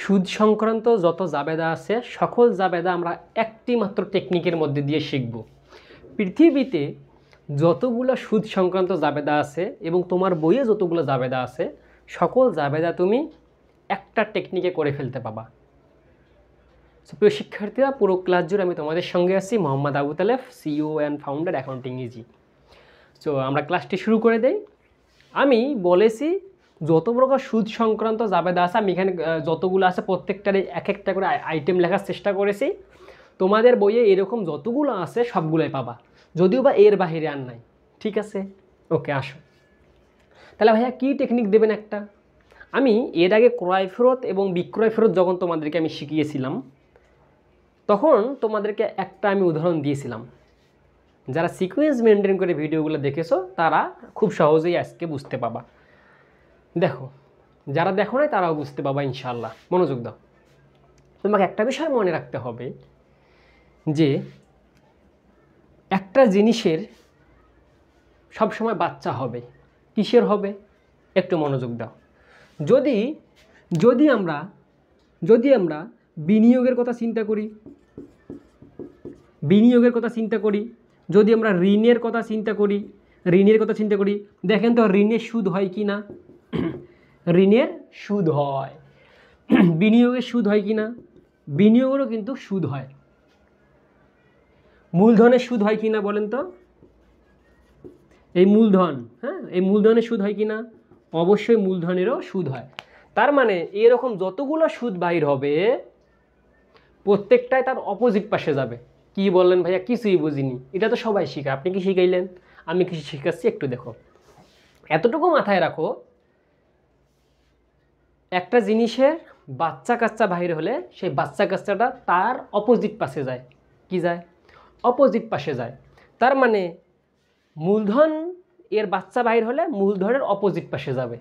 সুদ সংক্রান্ত যত জাবেদা আছে সকল জাবেদা আমরা একটি মাত্র টেকনিকের মধ্যে দিয়ে শিখব। পৃথিবীতে যতগুলো সুদ সংক্রান্ত জাবেদা আছে এবং তোমার বইয়ে যতগুলো জাবেদা আছে সকল জাবেদা তুমি একটা টেকনিকে করে ফেলতে পাবা। প্রিয় শিক্ষার্থীরা, পুরো ক্লাস জুড়ে আমি তোমাদের সঙ্গে আছি, Mohammad Abu Taleb, CEO and founder Accounting Easy. So আমরা ক্লাসটি শুরু করে দেই। আমি বলেছি যত প্রকার সুদ সংক্রান্ত জাবেদা আছে আমি এখানে যতগুলো আছে প্রত্যেকটারই এক একটা করে আইটেম লেখার চেষ্টা করেছি। তোমাদের বইয়ে এরকম যতগুলো আছে সবগুলোই পাবা, যদিও বা এর বাহিরে আর নাই। ঠিক আছে, ওকে, আসো তাহলে ভাইয়া কী টেকনিক দেবেন একটা। আমি এর আগে ক্রয় ফেরত এবং বিক্রয় ফেরত যখন তোমাদেরকে আমি শিখিয়েছিলাম তখন তোমাদেরকে একটা আমি উদাহরণ দিয়েছিলাম। যারা সিকোয়েন্স মেনটেন করে ভিডিওগুলো দেখেছো তারা খুব সহজেই আজকে বুঝতে পাবা। দেখো, যারা দেখো নাই তারাও বুঝতে পাবা ইনশাআল্লাহ। মনোযোগ দাও। তোমাকে একটা বিষয় মনে রাখতে হবে যে একটা জিনিসের সবসময় বাচ্চা হবে। কিসের হবে? একটু মনোযোগ দাও। যদি আমরা বিনিয়োগের কথা চিন্তা করি, যদি আমরা ঋণের কথা চিন্তা করি, দেখেন তো ঋণের সুদ হয় কি না? ঋণের সুদ হয়। বিনিয়োগের সুদ হয় কি না? বিনিয়োগেরও কিন্তু সুদ হয়। মূলধনের সুদ হয় কি না বলেন তো? এই মূলধন, এই মূলধনের সুদ হয় কি না? অবশ্যই মূলধনেরও সুদ হয়। তার মানে এরকম যতগুলো সুদ বাইর হবে প্রত্যেকটাই তার অপোজিট পাশে যাবে। কি বললেন ভাইয়া? কিছুই বুঝিনি। এটা তো সবাই শিখে, আপনি কি শিখাইলেন? আমি কিছু শিখাচ্ছি, একটু দেখো। এতটুকু মাথায় রাখো, একটা জিনিসের বাচ্চা কাচ্চা বাহির হলে সেই বাচ্চা কাচ্চাটা তার অপোজিট পাশে যায়। কি যায়? অপোজিট পাশে যায়। তার মানে মূলধন এর বাচ্চা বাহির হলে মূলধনের অপোজিট পাশে যাবে।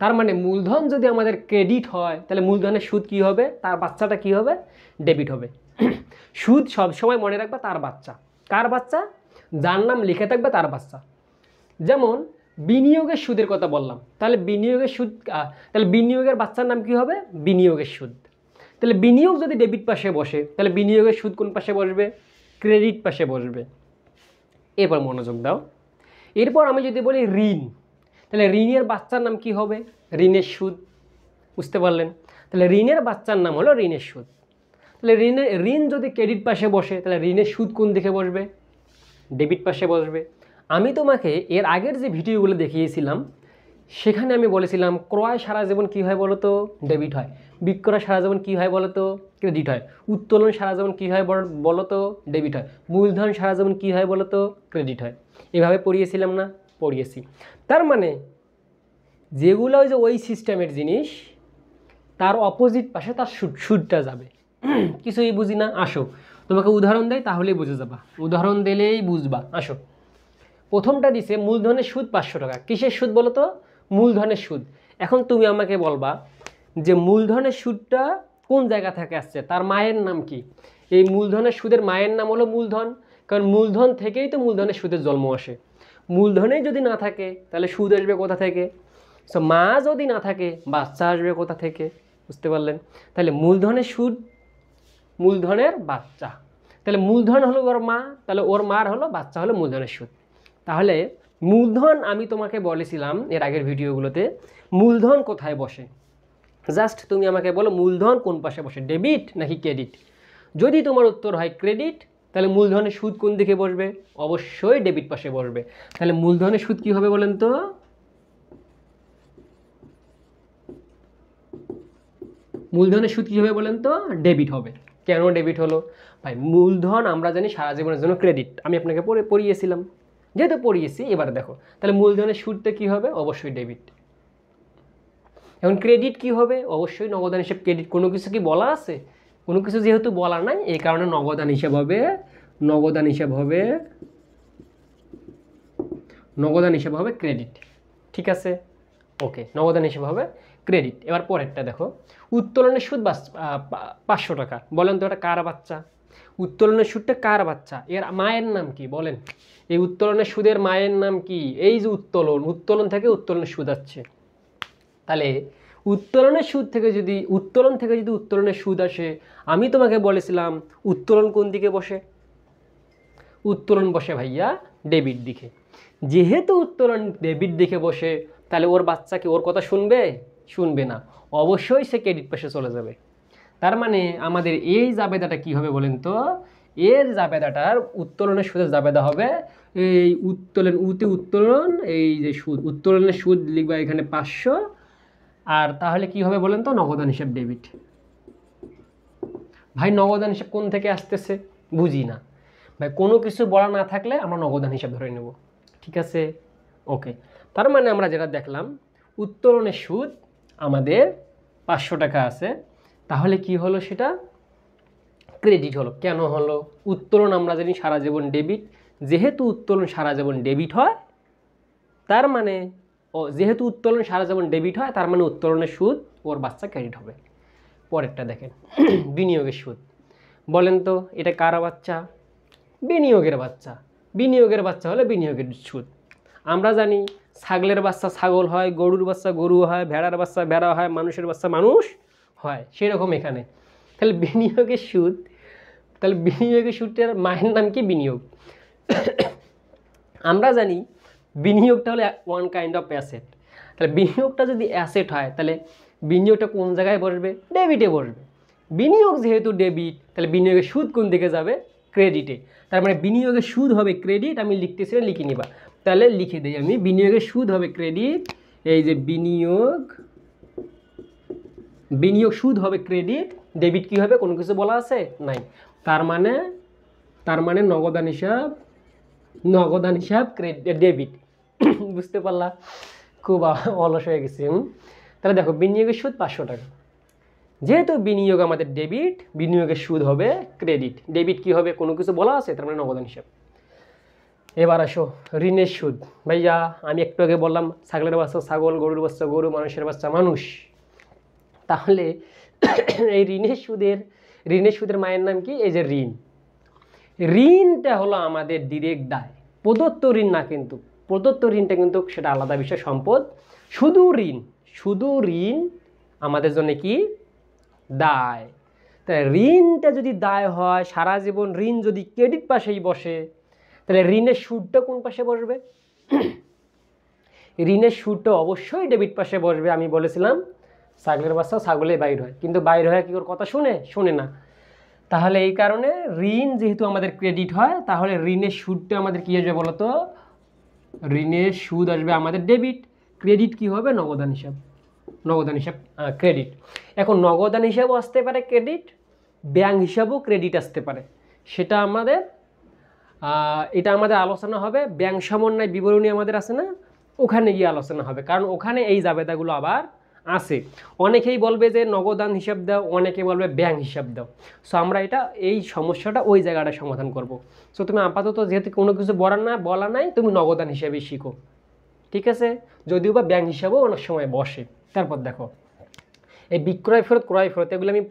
তার মানে মূলধন যদি আমাদের ক্রেডিট হয় তাহলে মূলধনের সুদ কি হবে? তার বাচ্চাটা কি হবে? ডেবিট হবে। সুদ সবসময় মনে রাখবে তার বাচ্চা। কার বাচ্চা? যার নাম লিখে থাকবে তার বাচ্চা। যেমন বিনিয়োগের সুদের কথা বললাম, তাহলে বিনিয়োগের বাচ্চার নাম কি হবে? বিনিয়োগের সুদ। তাহলে বিনিয়োগ যদি ডেবিট পাশে বসে তাহলে বিনিয়োগের সুদ কোন পাশে বসবে? ক্রেডিট পাশে বসবে। এরপর মনোযোগ দাও। এরপর আমি যদি বলি ঋণ, তাহলে ঋণের বাচ্চার নাম কি হবে? ঋণের সুদ। বুঝতে পারলেন? তাহলে ঋণের বাচ্চার নাম হলো ঋণের সুদ। তাহলে ঋণ যদি ক্রেডিট পাশে বসে তাহলে ঋণের সুদ কোন দিকে বসবে? ডেবিট পাশে বসবে। আমি তোমাকে এর আগের যে ভিডিওগুলো দেখিয়েছিলাম সেখানে আমি বলেছিলাম ক্রয় সারা জীবন কী হয় বলো তো? ডেবিট হয়। বিক্রয় সারা জীবন কী হয় বলো তো? ক্রেডিট হয়। উত্তোলন সারা জীবন কী হয় বলো তো? ডেবিট হয়। মূলধন সারা জীবন কী হয় বলো তো? ক্রেডিট হয়। এভাবে পড়িয়েছিলাম না? পড়িয়েছি। তার মানে যেগুলো ওই সিস্টেমের জিনিস তার অপোজিট পাশে তার সুদটা যাবে। কিছুই বুঝি না? আসো তোমাকে উদাহরণ দেয় তাহলেই বুঝে যাবা। উদাহরণ দিলেই বুঝবা। আসো, প্রথমটা দিছে মূলধনের সুদ 500 টাকা। কিসের সুদ বলো তো? মূলধনের সুদ। এখন তুমি আমাকে বলবা যে মূলধনের সুদটা কোন জায়গা থেকে আসছে, তার মায়ের নাম কি? এই মূলধনের সুদের মায়ের নাম হলো মূলধন, কারণ মূলধন থেকেই তো মূলধনের সুদের জন্ম আসে। মূলধনেই যদি না থাকে তাহলে সুদ আসবে কোথা থেকে? সো মা যদি না থাকে বাচ্চা আসবে কোথা থেকে? বুঝতে পারলেন? তাহলে মূলধনের সুদ, মূলধনের বাচ্চা। তাহলে মূলধন হলো ওর মা, তাহলে ওর মার হলো বাচ্চা হলো মূলধনের সুদ। তাহলে মূলধন আমি তোমাকে বলেছিলাম এর আগের ভিডিওগুলোতে মূলধন কোথায় বসে। জাস্ট তুমি আমাকে বলো মূলধন কোন পাশে বসে, ডেবিট নাকি ক্রেডিট? যদি তোমার উত্তর হয় ক্রেডিট তাহলে মূলধনের সুদ কোন দিকে বসবে? অবশ্যই ডেবিট পাশে বসবে। তাহলে মূলধনের সুদ কী হবে বলেন তো? মূলধনের সুদ কী হবে বলেন তো? ডেবিট হবে। কেন ডেবিট হলো? ভাই মূলধন আমরা জানি সারা জীবনের জন্য ক্রেডিট, আমি আপনাকে পড়িয়েছিলাম। যেহেতু পড়িয়েছি এবারে দেখো, তাহলে মূলধনের সুদটা কী হবে? অবশ্যই ডেবিট। এখন ক্রেডিট কি হবে? অবশ্যই নগদান হিসেব ক্রেডিট। কোনো কিছু কি বলা আছে? কোনো কিছু যেহেতু বলা নাই এই কারণে নগদান হিসাব হবে ক্রেডিট। ঠিক আছে, ওকে, নগদান হিসাব হবে ক্রেডিট। এবার পরেরটা দেখো, উত্তোলনের সুদ 500 টাকা। বলেন তো এটা কার বাচ্চা? উত্তোলনের সুদটা কার বাচ্চা? এর মায়ের নাম কি বলেন? এই উত্তোলনের সুদের মায়ের নাম কি? এই যে উত্তোলন থেকে উত্তোলনের সুদ আসছে। তাহলে উত্তোলনের সুদ থেকে যদি উত্তোলনের সুদ আসে, আমি তোমাকে বলেছিলাম উত্তোলন কোন দিকে বসে? উত্তোলন বসে ভাইয়া ডেবিট দিকে। যেহেতু উত্তোলন ডেবিট দিকে বসে, তাহলে ওর বাচ্চা কি ওর কথা শুনবে? শুনবে না, অবশ্যই সে ক্রেডিট পাশে চলে যাবে। তার মানে আমাদের এই জাবেদাটা কি হবে বলেন তো? এর জাবেদাটার উত্তোলনের সুদের জাবেদা হবে এই উত্তোলন, এই যে সুদ, উত্তোলনের সুদ লিখবা এখানে 500। আর তাহলে কি হবে বলেন তো? নগদান হিসাব ডেবিট। ভাই নগদান হিসাব কোন থেকে আসতেছে? বুঝি না ভাই, কোনো কিছু বলা না থাকলে আমরা নগদান হিসাব ধরে নেব। ঠিক আছে, ওকে। তার মানে আমরা যেটা দেখলাম, উত্তোলনের সুদ আমাদের 500 টাকা আছে, তাহলে কি হলো? সেটা ক্রেডিট হলো। কেন হলো? উত্তোলন আমরা জানি সারা জীবন ডেবিট, যেহেতু উত্তোলন সারা জীবন ডেবিট হয়, তার মানে যেহেতু উত্তোলন সারা জীবন ডেবিট হয়, তার মানে উত্তোলনের সুদ ওর বাচ্চা ক্রেডিট হবে। পরেরটা দেখেন, বিনিয়োগের সুদ। বলেন তো এটা কার বাচ্চা? বিনিয়োগের বাচ্চা। বিনিয়োগের বাচ্চা হলে বিনিয়োগের সুদ। আমরা জানি ছাগলের বাচ্চা ছাগল হয়, গরুর বাচ্চা গরু হয়, ভেড়ার বাচ্চা ভেড়া হয়, মানুষের বাচ্চা মানুষ হয়, সেরকম এখানে। তাহলে বিনিয়োগের সুদ, তাহলে বিনিয়োগের সুদের মায়ের নাম কি? বিনিয়োগ। আমরা জানি বিনিয়োগটা হলো ওয়ান কাইন্ড অফ অ্যাসেট। তাহলে বিনিয়োগটা যদি অ্যাসেট হয়, তাহলে বিনিয়োগটা কোন জায়গায় বসবে? ডেবিটে বসবে। বিনিয়োগ যেহেতু ডেবিট, তাহলে বিনিয়োগের সুদ কোন দিকে যাবে? ক্রেডিটে। তার মানে বিনিয়োগের সুদ হবে ক্রেডিট। আমি লিখতেছিলাম, লিখে নিবা, তাহলে লিখে দিই আমি, বিনিয়োগের সুদ হবে ক্রেডিট। এই যে বিনিয়োগ সুদ হবে ক্রেডিট, ডেবিট কি হবে? কোনো কিছু বলা আছে? নাই। তার মানে নগদান হিসাব ক্রেডিট ডেবিট। বুঝতে পারলা? খুব অলস হয়ে গেছি। তাহলে দেখো, বিনিয়োগের সুদ 500 টাকা। যেহেতু বিনিয়োগ আমাদের ডেবিট, বিনিয়োগের সুদ হবে ক্রেডিট। ডেবিট কি হবে? কোনো কিছু বলা আছে, তার মানে নগদান হিসাব। এবার আসো ঋণের সুদ। ভাইয়া আমি একটু আগে বললাম ছাগলের বাচ্চা ছাগল, গরুর বাচ্চা গরু, মানুষের বাচ্চা মানুষ। তাহলে এই ঋণের সুদের মায়ের নাম কি? এই যে ঋণ। ঋণটা হলো আমাদের ডিরেক্ট দায়, প্রদত্ত ঋণ না। কিন্তু প্রদত্ত ঋণটা কিন্তু সেটা আলাদা বিষয়, সম্পদ। শুধু ঋণ আমাদের জন্য কি? দায়। তাহলে ঋণটা যদি দায় হয়, সারা জীবন ঋণ যদি ক্রেডিট পাশেই বসে, তাহলে ঋণের সুদটা কোন পাশে বসবে? ঋণের সুদটা অবশ্যই ডেবিট পাশে বসবে। আমি বলেছিলাম ছাগলের বাচ্চা ছাগলে বাইর হয়, কিন্তু বাইর হয় কি ওর কথা শোনে না। তাহলে এই কারণে ঋণ যেহেতু আমাদের ক্রেডিট হয়, তাহলে ঋণের সুদটা আমাদের কি আসবে বলতো? ঋণের সুদ আসবে আমাদের ডেবিট। ক্রেডিট কি হবে? নগদান হিসাব ক্রেডিট। এখন নগদান হিসাবও আসতে পারে ক্রেডিট, ব্যাংক হিসাবেও ক্রেডিট আসতে পারে। সেটা এটা আমাদের আলোচনা হবে ব্যাংক সমন্বয় বিবরণী আমাদের আছে না, ওখানে গিয়ে আলোচনা হবে। কারণ ওখানে এই জাবেদাগুলো আবার আছে। অনেকেই বলবে যে নগদান হিসাব দাও, অনেকে বলবে ব্যাংক হিসাব দাও। সো আমরা এই সমস্যাটা ওই জায়গাটা সমাধান করব। সো তুমি আপাতত যেহেতু কোনো কিছু বলা নাই, তুমি নগদান হিসাবে শিখো। ঠিক আছে? যদিও বা ব্যাংক হিসাবেও অনেক সময় বসে। তারপর দেখো এই বিক্রয় ফেরত, ক্রয় ফেরত, এগুলো আমি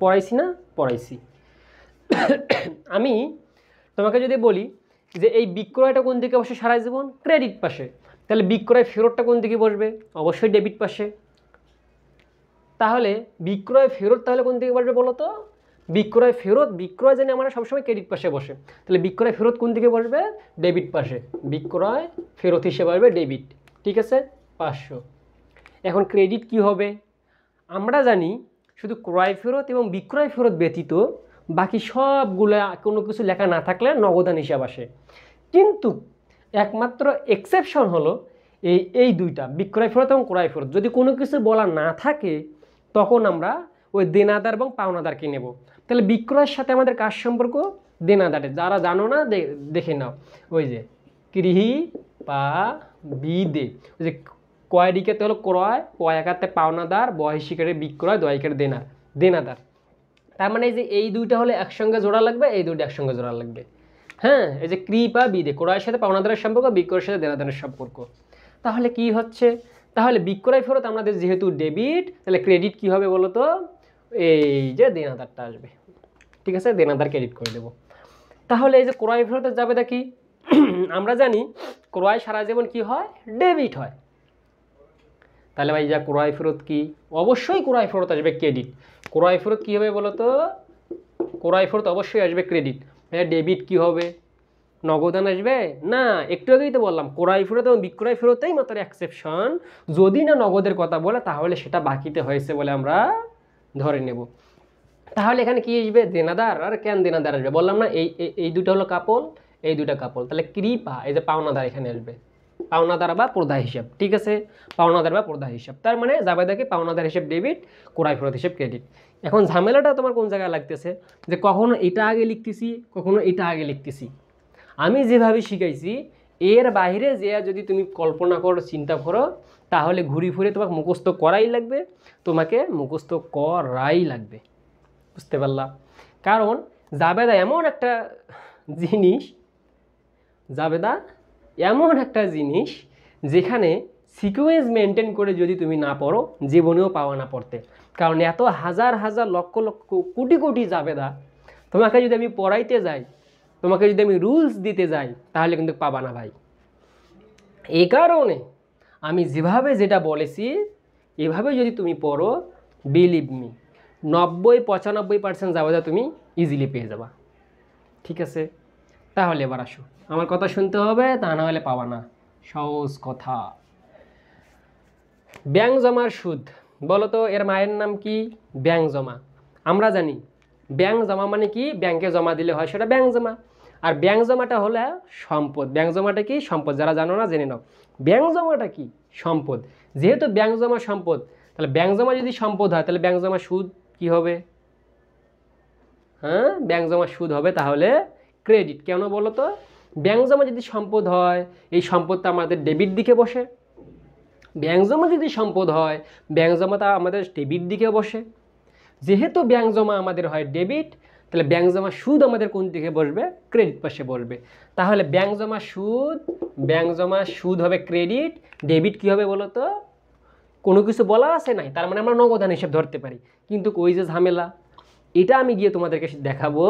পড়াইছি। আমি তোমাকে যদি বলি যে এই বিক্রয়টা কোন দিকে বসে সারা জীবন? ক্রেডিট পাশে। তাহলে বিক্রয় ফেরতটা কোন দিকে বসবে? অবশ্যই ডেবিট পাশে। তাহলে বিক্রয় ফেরত তাহলে কোন দিকে বসবে বলো তো? বিক্রয় জানি আমরা সবসময় ক্রেডিট পাশে বসে, তাহলে বিক্রয় ফেরত কোন দিকে বসবে? ডেবিট পাশে। বিক্রয় ফেরত হিসেবে আসবে ডেবিট। ঠিক আছে, 500। এখন ক্রেডিট কি হবে? আমরা জানি শুধু ক্রয় ফেরত এবং বিক্রয় ফেরত ব্যতীত বাকি সবগুলা কোনো কিছু লেখা না থাকলে নগদান হিসাব আসে। কিন্তু একমাত্র এক্সেপশন হলো এই দুইটা, বিক্রয় ফেরত এবং ক্রয় ফেরত। যদি কোনো কিছু বলা না থাকে, তখন আমরা ওই দেনাদার এবং পাওনাদারকে নেব। তাহলে বিক্রয়ের সাথে আমাদের কার সম্পর্ক? দেনাদারের। যারা জানো না দেখে নাও, ওই যে কৃহি পা বিদে, ওই যে কয় ডিকেতে হলো ক্রয়, কয় একাতে পাওনাদার, বহিষ্কারে বিক্রয়, দয়িকারে দেনাদার। তার মানে এই দুইটা হলে একসঙ্গে জোড়া লাগবে, এই দুইটা একসঙ্গে জোড়া লাগবে। হ্যাঁ, এই যে কৃপা বিদে, ক্রয়ের সাথে পাওনাদারের সম্পর্ক, বিক্রয়ের সাথে দেনাদারের সম্পর্ক। তাহলে কি হচ্ছে? তাহলে বিক্রয় ফেরত আমাদের যেহেতু ডেবিট, তাহলে ক্রেডিট কি হবে বলো তো? এই যে দেনাদারটা আসবে। ঠিক আছে, দেনাদার ক্রেডিট করে দেব। তাহলে এই যে ক্রয় ফেরতের যাবে দেখি, আমরা জানি ক্রয় সারা জীবন কি হয়? ডেবিট হয়। তাহলে ভাই যা ক্রয় ফেরত কি, অবশ্যই ক্রয় ফেরত আসবে ক্রেডিট। ক্রয় ফেরত কী হবে বলো তো, ক্রয় ফেরত অবশ্যই আসবে ক্রেডিট। ভাইয়া ডেবিট কি হবে, নগদান আসবে না? একটু আগেই তো বললাম ক্রয় ফেরত এবং বিক্রয় ফেরতেই মাত্র এক্সেপশন, যদি না নগদের কথা বলে তাহলে সেটা বাকিতে হয়েছে বলে আমরা ধরে নেব। তাহলে এখানে কি আসবে, দেনাদার। আর কেন দেনাদার আসবে, বললাম না এই দুটো হলো কাপল, এই দুটা কাপল। তাহলে কৃপা, এই যে পাওনাদার এখানে আসবে, পাওনাদার বা প্রদায় হিসাব। ঠিক আছে, পাওনাদার বা প্রদায় হিসাব, তার মানে জাবেদাকে পাওনাদার হিসাব ডেবিট, ক্রয় ফেরত হিসাব ক্রেডিট। এখন ঝামেলাটা তোমার কোন জায়গায় লাগতেছে, যে কখনো এটা আগে লিখতেছি, কখনো এটা আগে লিখতেছি। আমি যেভাবে শিখাইছি এর বাইরে যে যদি তুমি কল্পনা করো, চিন্তা করো, তাহলে ঘুরি ফিরে তোমাকে মুখস্থ করাই লাগবে, তোমাকে মুখস্থ করাই লাগবে। বুঝতে পারলা? কারণ জাবেদা এমন একটা জিনিস, জাবেদা এমন একটা জিনিস যেখানে সিকোয়েন্স মেনটেন করে যদি তুমি না পড়ো, জীবনেও পাওয়া না পড়তে। কারণ এত হাজার হাজার লক্ষ লক্ষ কোটি কোটি জাবেদা তোমাকে যদি আমি পড়াইতে যাই, তোমাকে যদি আমি রুলস দিতে যাই, তাহলে কিন্তু পাবা না ভাই। এই কারণে আমি যেভাবে যেটা বলেছি এভাবে যদি তুমি পড়ো, বিলিভ মি 90-95% জাবেদা তুমি ইজিলি পেয়ে যাবা। ঠিক আছে, তাহলে এবার আসো, আমার কথা শুনতে হবে, তা না হলে পাবা না। সহজ কথা, ব্যাংক জমার সুদ বলো তো, এর মায়ের নাম কি? ব্যাংক জমা। আমরা জানি ব্যাংক জমা মানে কি, ব্যাংকে জমা দিলে হয় সেটা ব্যাংক জমা। আর ব্যাংক জমাটা হলো সম্পদ। ব্যাংক জমাটা কি? সম্পদ। যারা জানো না জেনে নাও, ব্যাংক জমাটা কি? সম্পদ। যেহেতু ব্যাংক জমা সম্পদ, তাহলে ব্যাংক জমা যদি সম্পদ হয়, তাহলে ব্যাংক জমা সুদ কি হবে? হ্যাঁ, ব্যাংক জমা সুদ হবে তাহলে ক্রেডিট। কেন বলো তো? ব্যাংক জমা যদি সম্পদ হয়, এই সম্পদটা আমাদের ডেবিট দিকে বসে। ব্যাংক জমা যদি সম্পদ হয়, ব্যাংক জমাটা আমাদের ডেবিট দিকে বসে। যেহেতু ব্যাংক জমা আমাদের হয় ডেবিট, তাহলে ব্যাংক জমা সুদ আমাদের কোন দিকে বসবে? ক্রেডিট পাশে বসবে। তাহলে ব্যাংক জমা সুদ হবে ক্রেডিট, ডেবিট কি হবে বলো তো? কোনো কিছু বলা আছে নাই, তার মানে আমরা নগদান হিসেব ধরতে পারি। কিন্তু ওই যে ঝামেলা, এটা আমি গিয়ে তোমাদেরকে দেখাবো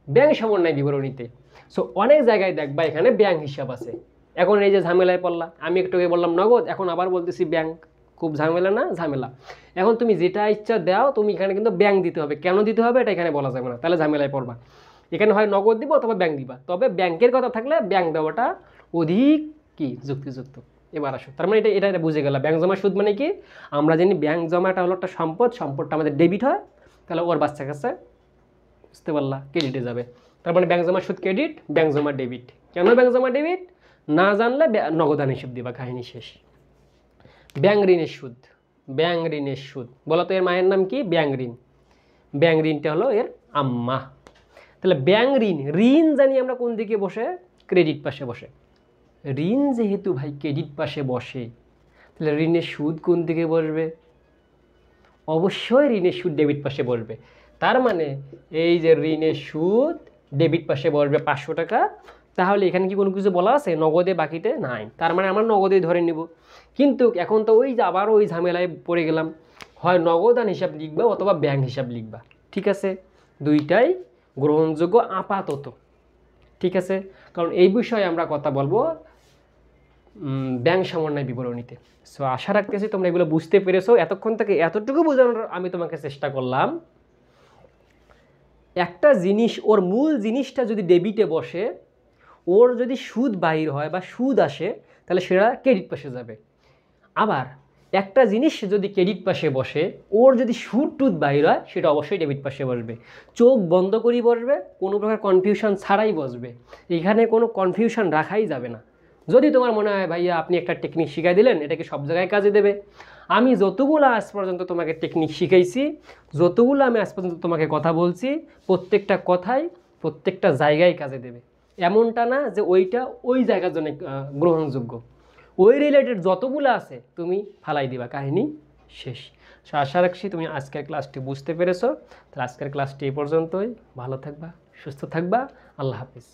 ব্যাংক সমন্বয় বিবরণীতে। সো অনেক জায়গায় দেখবা এখানে ব্যাংক হিসাব আছে। এখন এই যে ঝামেলায় পড়লা, আমি একটু আগে বললাম নগদ, এখন আবার বলতেছি ব্যাংক। খুব ঝামেলা না? ঝামেলা। এখন তুমি যেটা ইচ্ছা দাও, তুমি এখানে কিন্তু ব্যাংক দিতে হবে। কেন দিতে হবে এটা এখানে বলা যাবে না, তাহলে ঝামেলায় পড়বা। এখানে হয় নগদ দিব অথবা ব্যাংক দিবা, তবে ব্যাংকের কথা থাকলে ব্যাংক দেওয়াটা অধিক কি যুক্তিযুক্ত। এবার আসো, তার মানে এটা বুঝে গেল ব্যাংক জমা সুদ মানে কি। আমরা জানি ব্যাংক জমাটা হলো একটা সম্পদ, সম্পদটা আমাদের ডেবিট হয়, তাহলে ওর বাচ্চা কাছে, বুঝতে পারলা, ক্রেডিটে যাবে। তার মানে ব্যাংক জমা সুদ ক্রেডিট, ব্যাংক জমা ডেবিট। কেন ব্যাংক জমা ডেবিট? না জানলে নগদান হিসেব দিবা, কাহিনী শেষ। ব্যাংক ঋণের সুদ, ব্যাংক ঋণের সুদ বলো তো এর মায়ের নাম কি? ব্যাংক ঋণ। ব্যাংক ঋণটা হলো এর আম্মা। তাহলে ব্যাংক ঋণ জানি আমরা কোন দিকে বসে? ক্রেডিট পাশে বসে। ঋণ যেহেতু ভাই ক্রেডিট পাশে বসে, তাহলে ঋণের সুদ কোন দিকে বসবে? অবশ্যই ঋণের সুদ ডেবিট পাশে বসবে। তার মানে এই যে ঋণের সুদ ডেবিট পাশে বসবে 500 টাকা, তাহলে এখানে কি কোনো কিছু বলা আছে? নগদে বাকিতে নাই, তার মানে আমরা নগদে ধরে নিব। কিন্তু এখন তো ওই যে আবার ওই ঝামেলায় পড়ে গেলাম, হয় নগদান হিসাব লিখবা অথবা ব্যাংক হিসাব লিখবা। ঠিক আছে, দুইটাই গ্রহণযোগ্য আপাতত। ঠিক আছে, কারণ এই বিষয়ে আমরা কথা বলবো ব্যাংক সমন্বয় বিবরণীতে। সো আশা রাখতেছি তোমরা এগুলো বুঝতে পেরেছো। এতক্ষণ থেকে এতটুকু বোঝানোর আমি তোমাকে চেষ্টা করলাম, একটা জিনিস ওর মূল জিনিসটা যদি ডেবিটে বসে, ওর যদি সুদ বাহির হয় বা সুদ আসে, তাহলে সেটা ক্রেডিট পাশে যাবে। আবার একটা জিনিস যদি ক্রেডিট পাশে বসে, ওর যদি সুদ টুদ বাহির হয়, সেটা অবশ্যই ডেবিট পাশে বসবে। চোখ বন্ধ করেই বসবে, কোনো প্রকার কনফিউশন ছাড়াই বসবে। এখানে কোনো কনফিউশন রাখাই যাবে না। যদি তোমার মনে হয় ভাইয়া আপনি একটা টেকনিক শিখাই দিলেন, এটাকে সব জায়গায় কাজে দেবে, আমি যতগুলো আজ পর্যন্ত তোমাকে টেকনিক শিখাইছি, যতগুলো আমি আজ পর্যন্ত তোমাকে কথা বলছি, প্রত্যেকটা কথাই প্রত্যেকটা জায়গায় কাজে দেবে। এমনটা না যে ওইটা ওই জায়গার জন্য গ্রহণযোগ্য। ওই রিলেটেড যতগুলো আছে তুমি ফালাই দিবা, কাহিনী শেষ। আশা রাখছি তুমি আজকের ক্লাসটি বুঝতে পেরেছো। তাহলে আজকের ক্লাসটি এই পর্যন্তই। ভালো থাকবা, সুস্থ থাকবা, আল্লাহ হাফিজ।